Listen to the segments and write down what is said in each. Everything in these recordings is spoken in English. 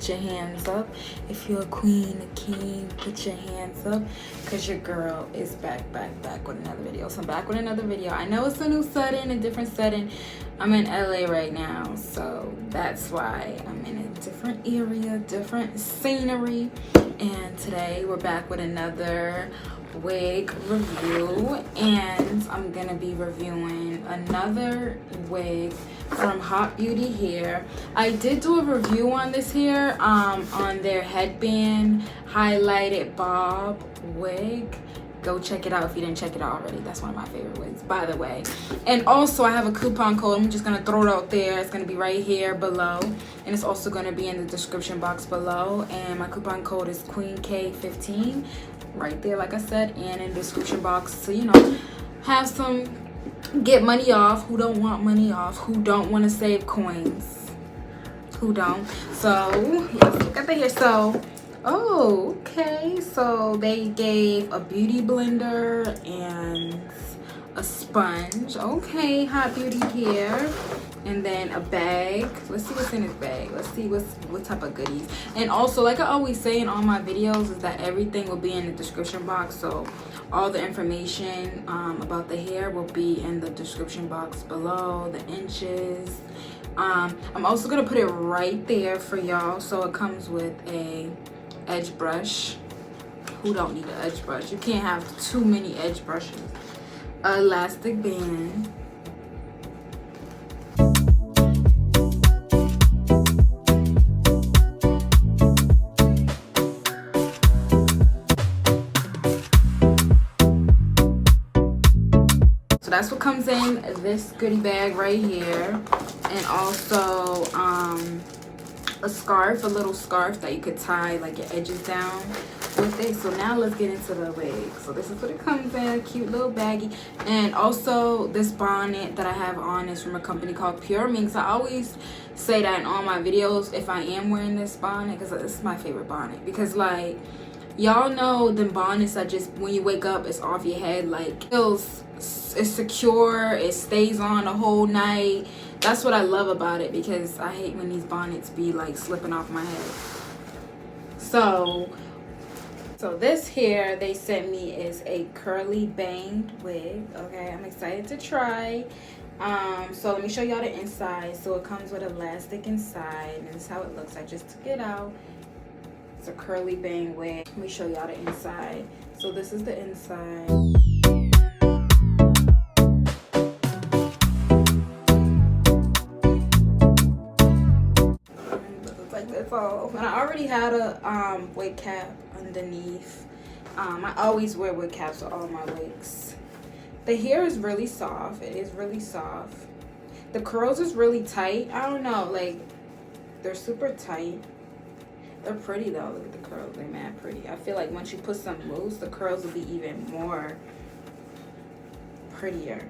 put your hands up. If you're a queen, a king, put your hands up, because your girl is back with another video. So I'm back with another video. I know it's a new setting, a different setting. I'm in LA right now, so that's why I'm in a different area, different scenery. And today we're back with another wig review, and I'm gonna be reviewing another wig from Hotbeautyhair. I did do a review on this hair on their headband highlighted bob wig. Go check it out if you didn't check it out already. That's one of my favorite wigs, by the way. And also I have a coupon code. I'm just gonna throw it out there. It's gonna be right here below, and it's also gonna be in the description box below. And my coupon code is QueenK15, right there, like I said, and in the description box. So you know, have some, get money off. Who don't want money off? Who don't want to save coins? Who don't? So let's look at the hair. So oh, okay, so they gave a beauty blender and a sponge. Okay, Hotbeautyhair. And then a bag. Let's see what's in this bag. Let's see what type of goodies. And also, like I always say in all my videos, is that everything will be in the description box. So all the information about the hair will be in the description box below, the inches. I'm also gonna put it right there for y'all. So it comes with a edge brush. Who don't need an edge brush? You can't have too many edge brushes. Elastic band. So that's what comes in this goodie bag right here. And also a scarf, a little scarf that you could tie like your edges down with it. So now let's get into the wig. So this is what it comes in, a cute little baggie. And also this bonnet that I have on is from a company called Pure Minx. I always say that in all my videos if I am wearing this bonnet, because this is my favorite bonnet. Because like, y'all know the bonnets that just when you wake up it's off your head, like it's secure, it stays on the whole night. That's what I love about it, because I hate when these bonnets be like slipping off my head. So this here they sent me is a curly banged wig. Okay, I'm excited to try. So let me show y'all the inside. So it comes with elastic inside, and this is how it looks. I just took it out. It's a curly bang wig. Let me show y'all the inside. So this is the inside. And I already had a wig cap underneath. I always wear wig caps with all my wigs. The hair is really soft. It is really soft. The curls is really tight. I don't know, like they're super tight. They're pretty though. Look at the curls, they're mad pretty. I feel like once you put some mousse, the curls will be even more prettier.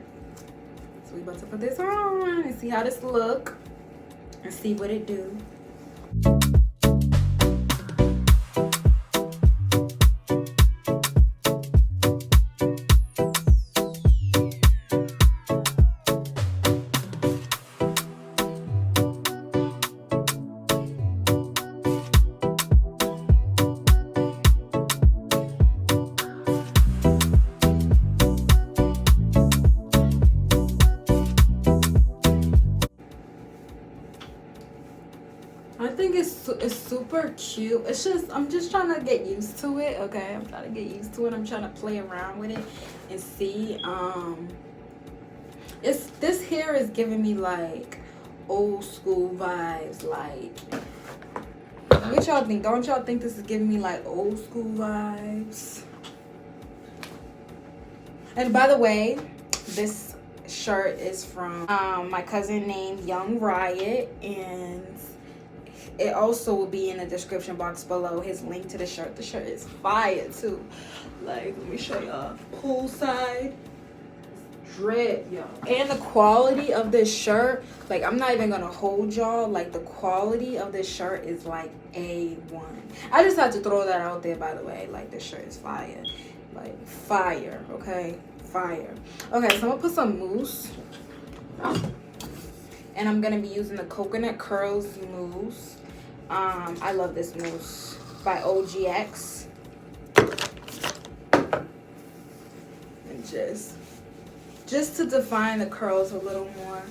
So we about to put this on and see how this look and see what it do. I think it's super cute. It's just, I'm just trying to get used to it. Okay, I'm trying to get used to it. I'm trying to play around with it and see. This hair is giving me like old school vibes. Like, what y'all think? Don't y'all think this is giving me like old school vibes? And by the way, this shirt is from my cousin named Young Riot, and it also will be in the description box below, his link to the shirt. The shirt is fire too. Like, let me show y'all. Poolside drip, y'all. And the quality of this shirt, like, I'm not even gonna hold y'all. Like, the quality of this shirt is like A1. I just had to throw that out there, by the way. Like, this shirt is fire. Like, fire, okay? Fire. Okay, so I'm gonna put some mousse. And I'm gonna be using the Coconut Curls mousse. I love this mousse by OGX. And just to define the curls a little more.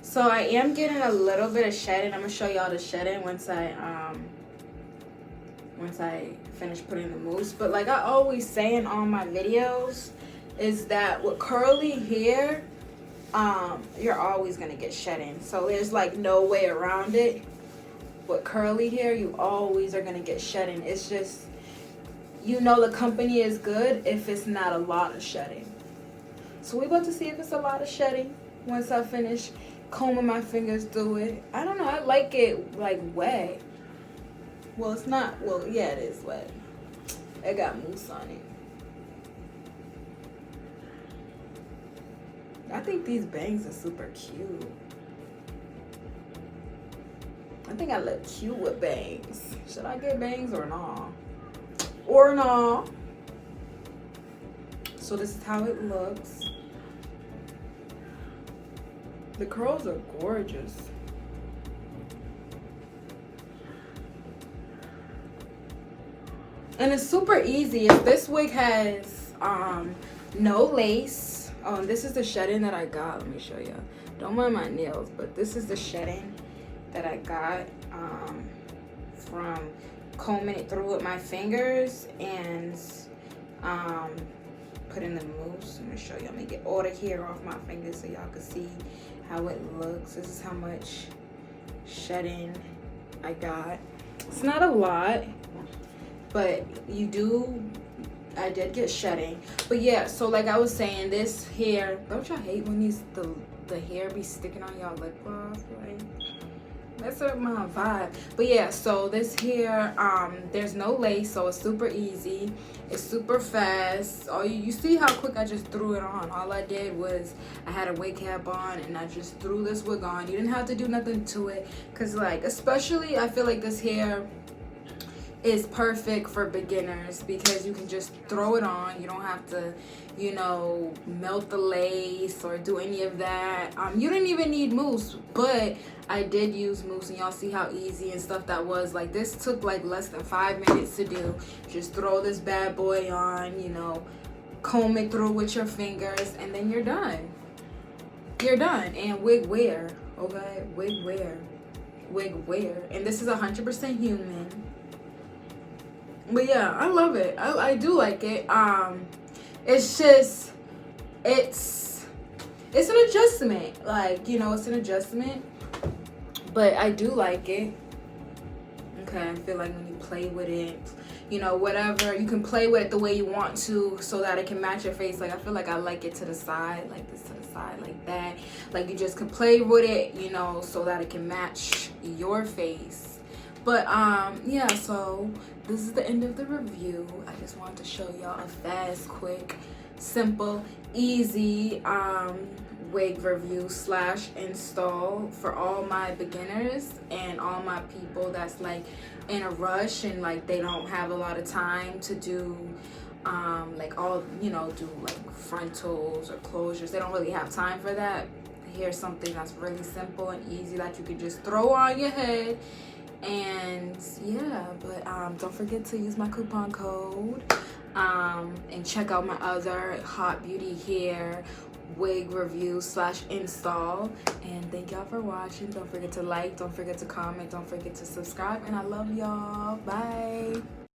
So I am getting a little bit of shedding. I'm gonna show y'all the shedding once I finish putting the mousse. But like I always say in all my videos, is that with curly hair, you're always gonna get shedding. So there's like no way around it. With curly hair, you always are gonna get shedding. It's just, you know, the company is good if it's not a lot of shedding. So we're about to see if it's a lot of shedding once I finish combing my fingers through it. I don't know, I like it like wet. Well, it's not, well, yeah, it is wet. It got mousse on it. I think these bangs are super cute. I think I look cute with bangs. Should I get bangs or not? Or not? So this is how it looks. The curls are gorgeous. And it's super easy. If this wig has no lace. Oh, and this is the shedding that I got. Let me show you. Don't mind my nails, but this is the shedding that I got from combing it through with my fingers and putting the mousse. Let me show you. Let me get all the hair off my fingers so y'all can see how it looks. This is how much shedding I got. It's not a lot, but I did get shedding. But yeah, so like I was saying, this hair, don't y'all hate when the hair be sticking on y'all lip gloss? Like, that's my vibe. But yeah, so this hair, there's no lace, so it's super easy. It's super fast. You see how quick I just threw it on. All I did was I had a wig cap on and I just threw this wig on. You didn't have to do nothing to it, because like, especially I feel like this hair is perfect for beginners because you can just throw it on. You don't have to, you know, melt the lace or do any of that. You didn't even need mousse, but I did use mousse, and y'all see how easy and stuff that was. Like, this took like less than 5 minutes to do. Just throw this bad boy on, you know, comb it through with your fingers, and then you're done. You're done. And wig wear, okay? Wig wear. Wig wear. And this is 100% human. But yeah, I love it. I do like it. It's just, it's an adjustment. Like, you know, it's an adjustment. But I do like it. Okay, I feel like when you play with it, you know, whatever, you can play with it the way you want to so that it can match your face. Like, I feel like I like it to the side, like this to the side, like that. Like, you just can play with it, you know, so that it can match your face. But yeah, so this is the end of the review. I just wanted to show y'all a fast, quick, simple, easy wig review / install for all my beginners and all my people that's like in a rush and like they don't have a lot of time to do like all, you know, do like frontals or closures. They don't really have time for that. Here's something that's really simple and easy that you can just throw on your head. And yeah, but don't forget to use my coupon code and check out my other Hotbeautyhair wig review / install. And thank y'all for watching. Don't forget to like, don't forget to comment, don't forget to subscribe, and I love y'all. Bye.